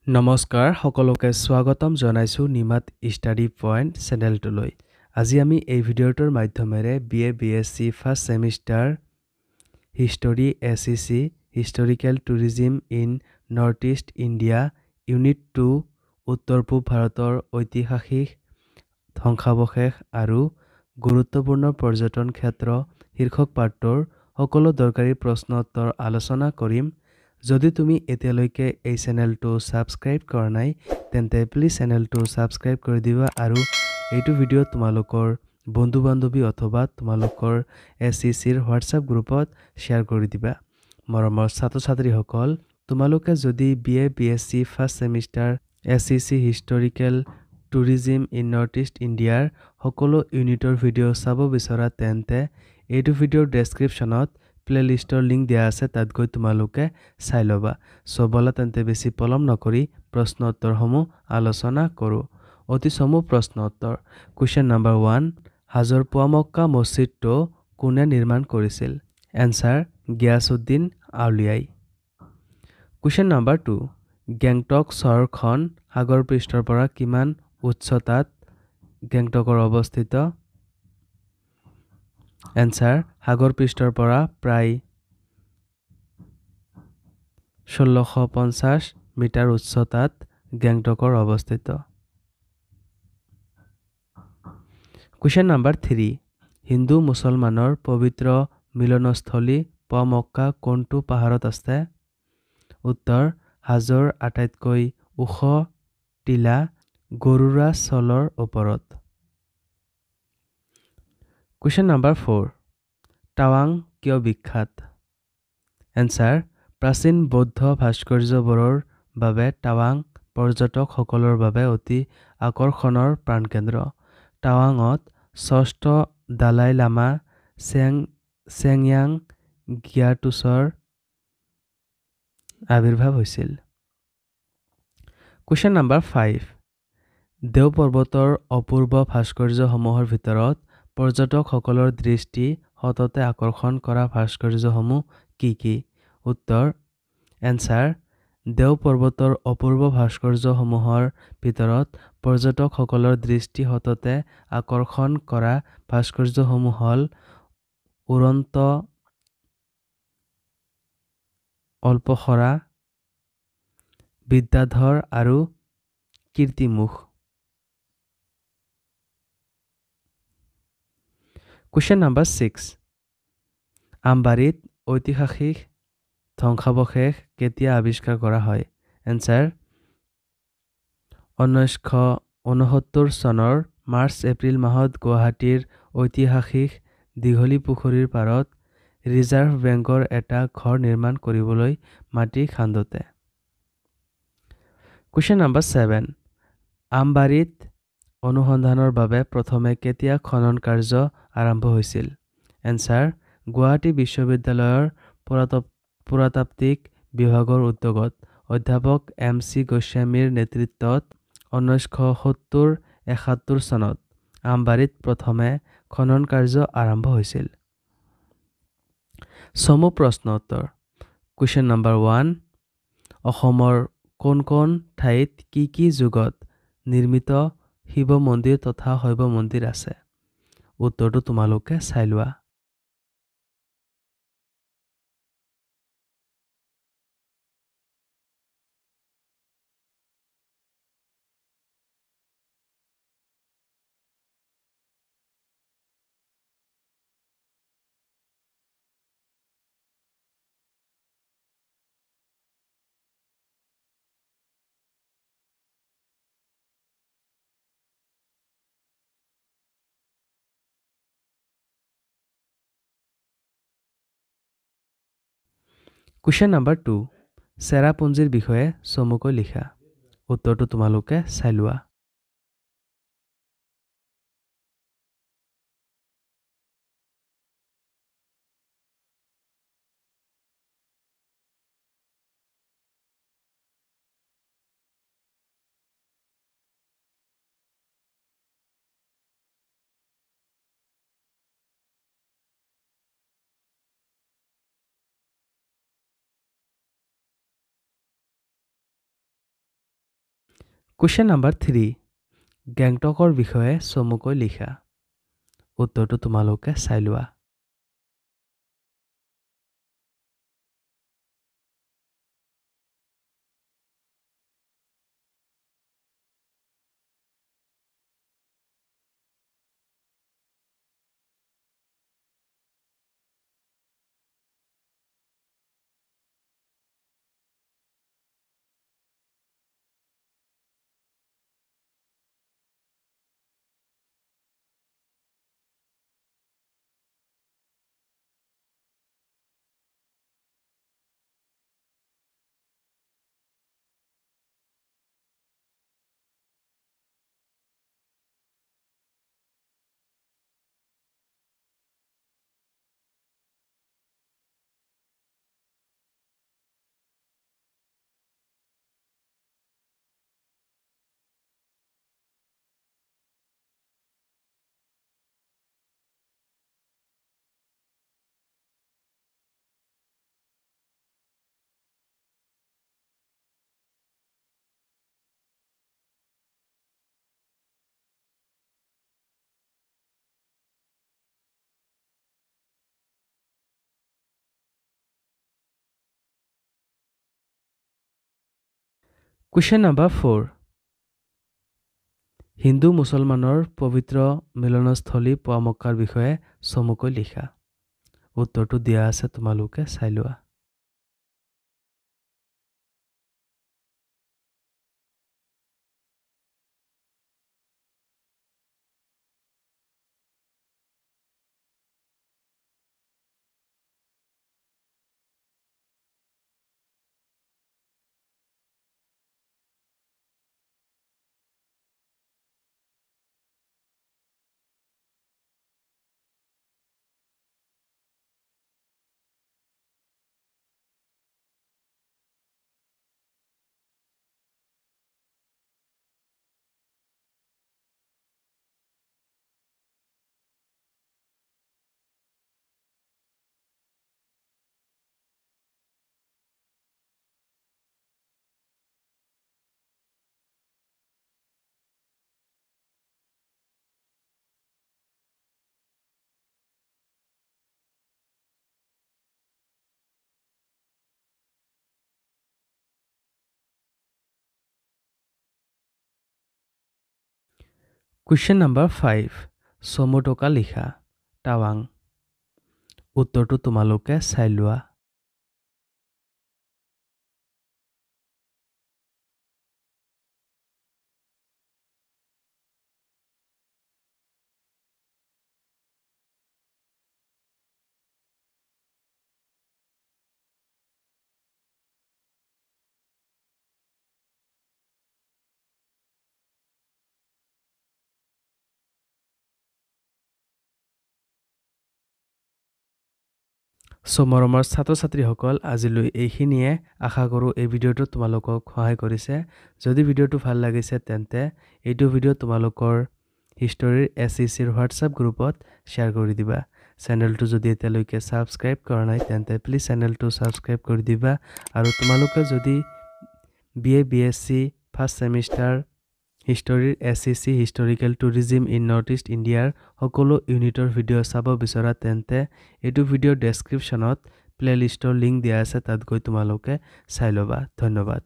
নমস্কাৰ সকলোকে স্বাগতম জনাইছো নিমাত ষ্টাডি পইণ্ট চেনেলটোলৈ। আজি আমি এই ভিডিঅ'টোৰ মাধ্যমেৰে BSc first semester history SEC historical tourism in north east India unit 2 উত্তৰ পূব ভাৰতৰ ঐতিহাসিক ধ্বংসাৱশেষ আৰু গুৰুত্বপূৰ্ণ পৰ্যটন ক্ষেত্ৰ শীৰ্ষক পাঠটোৰ সকলো দৰকাৰী প্ৰশ্ন উত্তৰ আলোচনা কৰিম। যদি তুমি এতিয়ালৈকে এই চেনেলটো সাবস্ক্ৰাইব কৰা নাই তেন্তে প্লিজ চেনেলটো সাবস্ক্ৰাইব কৰি দিবা আৰু এইটো ভিডিও তোমালোকৰ বন্ধু বান্ধৱী অথবা তোমালোকৰ SECৰ হোৱাটছআপ গ্ৰুপত শ্বেয়াৰ কৰি দিবা। মৰমৰ ছাত্ৰ ছাত্ৰীসকল, তোমালোকে যদি BSc first semester SEC historical tourism in north east ইণ্ডিয়াৰ সকলো ইউনিটৰ ভিডিও চাব বিচৰা তেন্তে এইটো ভিডিওৰ ডেছক্ৰিপশ্যনত প্লেলিষ্টৰ লিংক দিয়া আছে, তাত গৈ তোমালোকে চাই ল'বা। বলা তেন্তে বেছি পলম নকৰি প্ৰশ্ন উত্তৰসমূহ আলোচনা কৰোঁ। অতি চমু প্ৰশ্ন উত্তৰ। কুৱেশ্যন নম্বৰ 1, হাজোৰ পুৱামক্কা মছজিদটো কোনে নিৰ্মাণ কৰিছিল? এনসাৰ গিয়াছুদ্দিন আউলিয়াই। কুৱেশ্যন নম্বৰ 2, গেংটক চহৰখন সাগৰ পৃষ্ঠৰ পৰা কিমান উচ্চতাত গেংটকৰ অৱস্থিত? এনসাৰ সাগৰ পৃষ্ঠৰ পৰা প্ৰায় 1650 মিটাৰ উচ্চতাত গেংটকৰ অৱস্থিত। কুৱেশ্যন নম্বৰ 3, হিন্দু মুছলমানৰ পবিত্ৰ মিলনস্থলী পুৱামক্কা কোনটো পাহাৰত আছে? উত্তৰ হাজোৰ আটাইতকৈ ওখ টিলা গৰুৰাচলৰ ওপৰত। কুৱেশ্যন নম্বৰ 4, টাৱাং কিয় বিখ্যাত? এনসাৰ প্ৰাচীন বৌদ্ধ ভাস্কৰ্যবোৰৰ বাবে টাৱাং পৰ্যটকসকলৰ বাবে অতি আকৰ্ষণৰ প্ৰাণকেন্দ্ৰ। টাৱাঙত ষষ্ঠ দালাই লামা চেংয়াং গ্যাটুছৰ আবিৰ্ভাৱ হৈছিল। কুৱেশ্যন নম্বৰ 5, দেও পৰ্বতৰ অপূৰ্ব ভাস্কৰ্যসমূহৰ ভিতৰত পৰ্যটকসকলৰ দৃষ্টি সততে আকৰ্ষণ কৰা ভাস্কৰ্যসমূহ কি কি? উত্তৰ এনসাৰ দেও পৰ্বতৰ অপূৰ্ব ভাস্কৰ্যসমূহৰ ভিতৰত পৰ্যটকসকলৰ দৃষ্টি সততে আকৰ্ষণ কৰা ভাস্কৰ্যসমূহ হ'ল উৰন্ত অল্পখৰা, বিদ্যাধৰ আৰু কীৰ্তিমুখ। কুৱেশ্যন নম্বৰ 6, আমবাৰীত ঐতিহাসিক ধ্বংসাৱশেষ কেতিয়া আৱিষ্কাৰ কৰা হয়? এনসাৰ 1969 চনৰ মাৰ্চ-এপ্ৰিল মাহত গুৱাহাটীৰ ঐতিহাসিক দীঘলী পুখুৰীৰ পাৰত ৰিজাৰ্ভ বেংকৰ এটা ঘৰ নিৰ্মাণ কৰিবলৈ মাটি খান্দোতে। কুৱেশ্যন নম্বৰ 7, আমবাৰীত অনুসন্ধানৰ বাবে প্ৰথমে কেতিয়া খনন কাৰ্য আৰম্ভ হৈছিল? এনসাৰ গুৱাহাটী বিশ্ববিদ্যালয়ৰ পুৰাতাত্ত্বিক বিভাগৰ উদ্যোগত অধ্যাপক MC গোস্বামীৰ নেতৃত্বত 1970-71 চনত আমবাৰীত প্ৰথমে খনন কাৰ্য আৰম্ভ হৈছিল। চমু প্ৰশ্ন উত্তৰ। কুৱেশ্যন নম্বৰ 1, অসমৰ কোন কোন ঠাইত কি যুগত নিৰ্মিত শিৱ মন্দিৰ তথা শৈৱ মন্দিৰ আছে? উত্তৰটো তোমালোকে চাই লোৱা। কুৱেশ্যন নম্বৰ 2, চেৰাপুঞ্জীৰ বিষয়ে চমুকৈ লিখা। উত্তৰটো তোমালোকে চাই লোৱা। কুৱেশ্যন নম্বৰ 3 গেংটকৰ বিষয়ে চমুকৈ লিখা উত্তৰটো তোমালোকে চাই লোৱা কুৱেশ্যন নম্বৰ 4 হিন্দু মুছলমানৰ পবিত্ৰ মিলনস্থলী পোৱা মক্কাৰ বিষয়ে চমুকৈ লিখা উত্তৰটো দিয়া আছে তোমালোকে চাই লোৱা কুৱেশ্যন নম্বৰ 5 চমু টকা লিখা টাৱাং উত্তৰটো তোমালোকে চাই লোৱা মৰমৰ ছাত্ৰ-ছাত্ৰীসকল আজিলৈ এইখিনিয়ে আশা কৰোঁ এই ভিডিঅ'টো তোমালোকক সহায় কৰিছে যদি ভিডিঅ'টো ভাল লাগিছে তেন্তে এইটো ভিডিঅ' তোমালোকৰ হিষ্টৰীৰ SECৰ হোৱাটছআপ গ্ৰুপত শ্বেয়াৰ কৰি দিবা চেনেলটো যদি এতিয়ালৈকে ছাবস্ক্ৰাইব কৰা নাই তেন্তে প্লিজ চেনেলটো ছাবস্ক্ৰাইব কৰি দিবা আৰু তোমালোকে যদি BA BSc ফাৰ্ষ্ট ছেমিষ্টাৰ হিষ্টৰীৰ SEC historical tourism in north east ইণ্ডিয়াৰ সকলো ইউনিটৰ ভিডিঅ' চাব বিচৰা তেন্তে এইটো ভিডিঅ'ৰ ডেছক্ৰিপশ্যনত প্লেলিষ্টৰ লিংক দিয়া আছে তাত গৈ তোমালোকে চাই ল'বা ধন্যবাদ